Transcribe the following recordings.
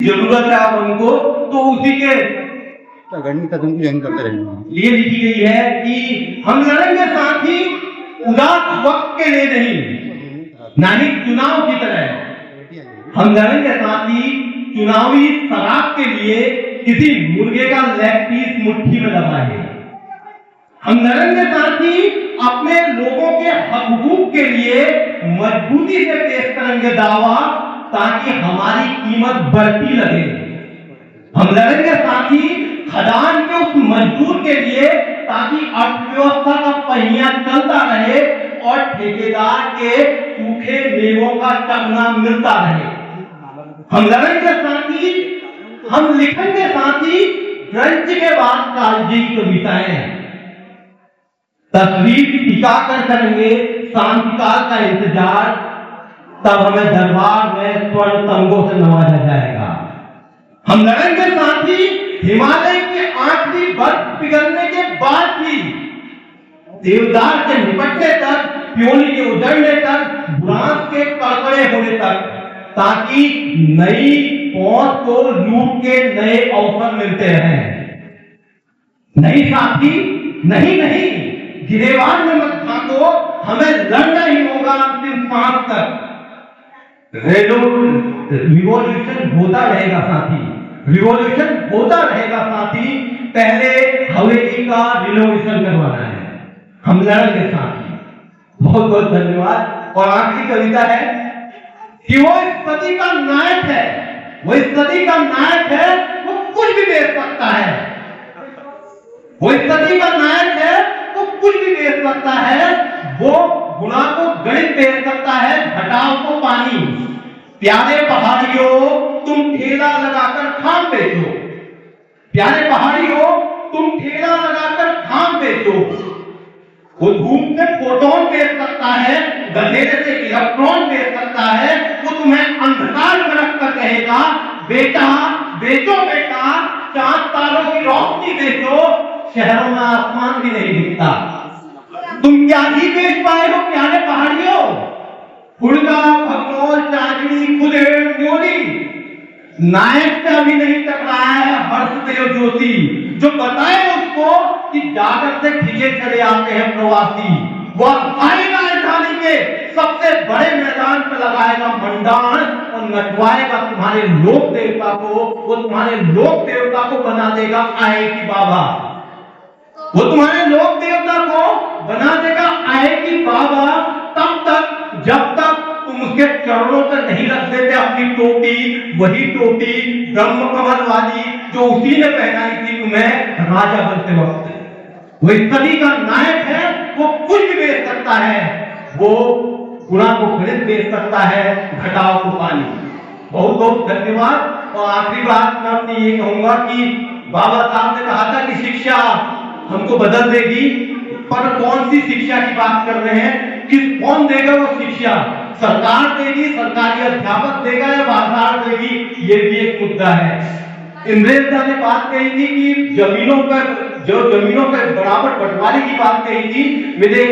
जरूरत है अब हमको, तो उसी के गणित का तुमको ज्वाइन करते रहेंगे। लिए लिखी गई है कि हम लड़ेंगे साथ ही उदास वक्त के लिए नहीं, ना ही चुनाव की तरह। हम लड़ेंगे साथ ही चुनावी शराब के लिए किसी मुर्गे का लेग पीस मुट्ठी में दबाएंगे। हम लड़ेंगे साथ ही अपने लोगों के हक हुकूक के लिए मजबूती से पेश करेंगे दावा, ताकि हमारी कीमत बढ़ती लगे। हम लड़ेंगे साथ ही खदान के उस मजदूर के लिए, ताकि अर्थव्यवस्था का पहिया चलता रहे और ठेकेदार के सूखे मेवों का चखना मिलता रहे। हम लड़ेंगे साथ ही, हम लिखेंगे साथ ही ब्रंच के बाद कालजी की कविताएं, तस्वीर की टिका कर करेंगे शांतिकाल का इंतजार, तब हमें दरबार में स्वर्ण तंगों से नवाजा जाएगा। हम लड़ेंगे साथ ही हिमालय के आखिरी बर्फ पिघलने के बाद भी देवदार से निपटने तक, प्योली के उजड़ने तक, बुरांस के कड़कड़े होने तक, ताकि नई पौध को लूट के नए अवसर मिलते रहें। नहीं साथी, नहीं नहीं, गिरेबान में मत भागो, हमें लड़ना ही होगा अंतिम सांस तक। रिवॉल्यूशन होता रहेगा साथी, रिवॉल्यूशन होता रहेगा साथी, पहले हवेली का रिनोवेशन करवाना है। हम लड़ेंगे साथी। बहुत बहुत धन्यवाद। और आखिरी कविता है कि वो इस सदी का नायक है, वो इस सदी का नायक है, वो कुछ भी बेच सकता है। वो इस सदी का नायक है, वो कुछ भी बेच सकता है। वो गुणा को गणित बेच सकता है, घटाव को पानी। प्यारे पहाड़ियों, तुम ठेला लगाकर खाम बेचो। प्यारे पहाड़ियों, तुम ठेला लगाकर खाम बेचो। वो धूप से फोटोन बेच सकता है, गधेरे से इलेक्ट्रॉन बेच सकता है। वो तुम्हें अंधकार में रखकर कहेगा, बेटा बेचो बेटा, चांद तारों की रोशनी बेचो, शहरों में आसमान भी नहीं दिखता। तुम क्या ही बेच पाए हो प्यारे पहाड़ियों? हुड़का, भगनौल, चांदनी, खुदेड़, न्योली। नायक से अभी नहीं टकराया है हर्षदेव जोशी, जो बताए उसको कि जागर से खिंचे चले आते हैं प्रवासी। वह आएगा राजधानी के सबसे बड़े मैदान पर, लगाएगा मंडान और नचवाएगा तुम्हारे लोक देवता को। वो तुम्हारे लोक देवता को बना देगा आईआईटी बाबा। वो तुम्हारे लोक देवता को बना देगा आईआईटी बाबा, तब तक जब तक तुम उसके चरणों पर नहीं रख देते अपनी टोपी, वही टोपी ब्रह्म कमल वाली जो उसी ने पहनाई थी तुम्हें राजा बनते वक्त। वो इस सदी का नायक है, वो कुछ भी बेच सकता है। वो गुणा को गणित बेच सकता है, घटाव को पानी। बहुत बहुत धन्यवाद। और आखिरी बात मैं अपनी ये कहूंगा कि बाबा साहब ने कहा था कि शिक्षा हमको बदल देगी, पर कौन सी शिक्षा की बात कर रहे हैं? कौन देगा वो शिक्षा? सरकार देगी, सरकारी अध्यापक देगा या बाजार देगी? ये भी एक मुद्दा है। इंद्रेश ने बात कही थी कि जमीनों पर बराबर बंटवारे की बात कही थी। मेरे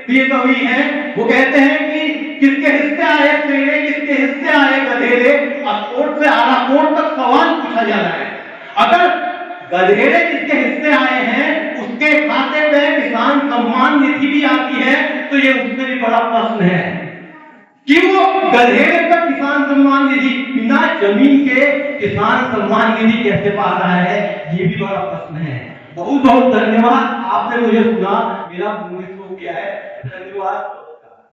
प्रिय कवि हैं, वो कहते हैं कि किसके हिस्से आए शेरे, किसके हिस्से आए गधेरे, कोर्ट से आरा कोर्ट तक सवाल पूछा जा रहा है। अगर गधेरे किसके हिस्से आए हैं, उसके खाते में किसान सम्मान निधि भी आती है, तो ये उससे भी बड़ा प्रश्न है कि वो गधेरे पर किसान सम्मान निधि, बिना जमीन के किसान सम्मान निधि कैसे पा रहा है? ये भी बड़ा प्रश्न है। बहुत बहुत धन्यवाद। आपने मुझे सुना, मेरा मूड हो गया है। धन्यवाद।